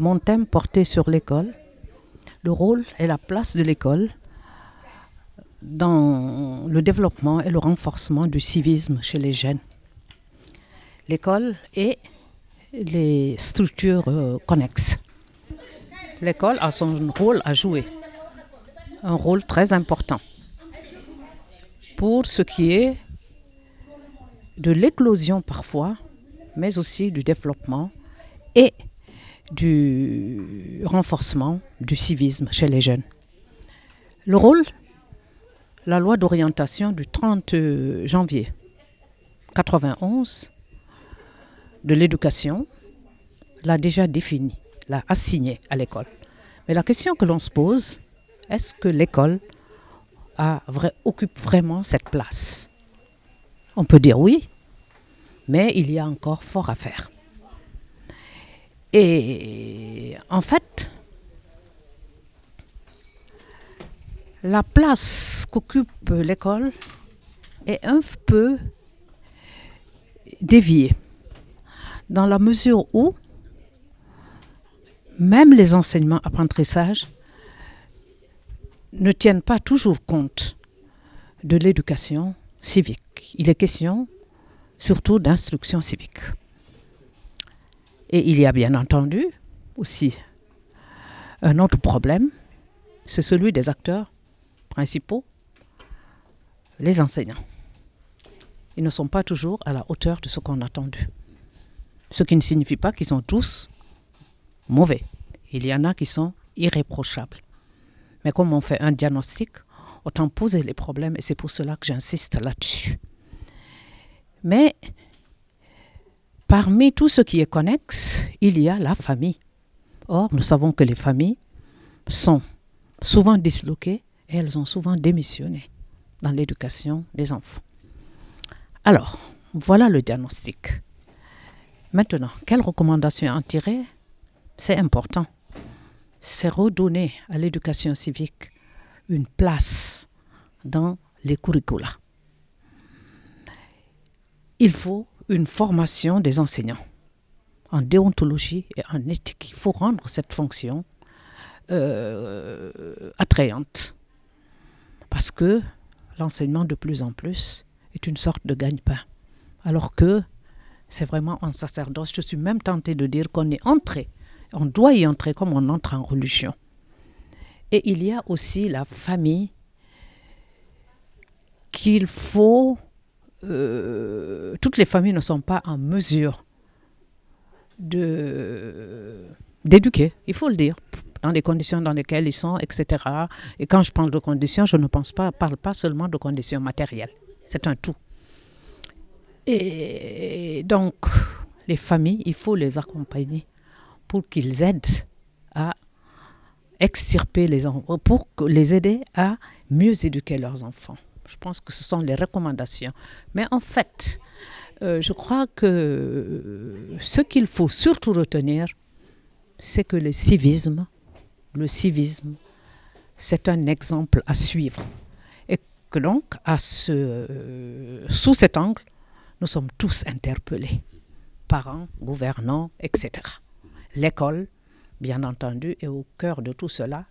Mon thème portait sur l'école, le rôle et la place de l'école dans le développement et le renforcement du civisme chez les jeunes. L'école et les structures connexes. L'école a son rôle à jouer, un rôle très important pour ce qui est de l'éclosion parfois, mais aussi du développement et du renforcement du civisme chez les jeunes. Le rôle, la loi d'orientation du 30 janvier 91 de l'éducation l'a déjà défini, l'a assigné à l'école. Mais la question que l'on se pose, est-ce que l'école occupe vraiment cette place? On peut dire oui, mais il y a encore fort à faire. Et en fait, la place qu'occupe l'école est un peu déviée, dans la mesure où même les enseignements apprentissages ne tiennent pas toujours compte de l'éducation civique. Il est question surtout d'instruction civique. Et il y a bien entendu aussi un autre problème, c'est celui des acteurs principaux, les enseignants. Ils ne sont pas toujours à la hauteur de ce qu'on a attendu. Ce qui ne signifie pas qu'ils sont tous mauvais. Il y en a qui sont irréprochables. Mais comme on fait un diagnostic, autant poser les problèmes et c'est pour cela que j'insiste là-dessus. Mais parmi tout ce qui est connexe, il y a la famille. Or, nous savons que les familles sont souvent disloquées et elles ont souvent démissionné dans l'éducation des enfants. Alors, voilà le diagnostic. Maintenant, quelles recommandations en tirer? C'est important. C'est redonner à l'éducation civique une place dans les curricula. Il faut une formation des enseignants en déontologie et en éthique. Il faut rendre cette fonction attrayante. Parce que l'enseignement de plus en plus est une sorte de gagne-pain. Alors que c'est vraiment un sacerdoce. Je suis même tentée de dire qu'on est entré, on doit y entrer comme on entre en religion. Et il y a aussi la famille qu'il faut... toutes les familles ne sont pas en mesure d'éduquer, il faut le dire, dans les conditions dans lesquelles ils sont, etc. Et quand je parle de conditions, je ne parle pas seulement de conditions matérielles. C'est un tout. Et donc, les familles, il faut les accompagner pour qu'ils aident à extirper les enfants, pour les aider à mieux éduquer leurs enfants. Je pense que ce sont les recommandations. Mais en fait, je crois que ce qu'il faut surtout retenir, c'est que le civisme, c'est un exemple à suivre. Et que donc, sous cet angle, nous sommes tous interpellés, parents, gouvernants, etc. L'école, bien entendu, est au cœur de tout cela.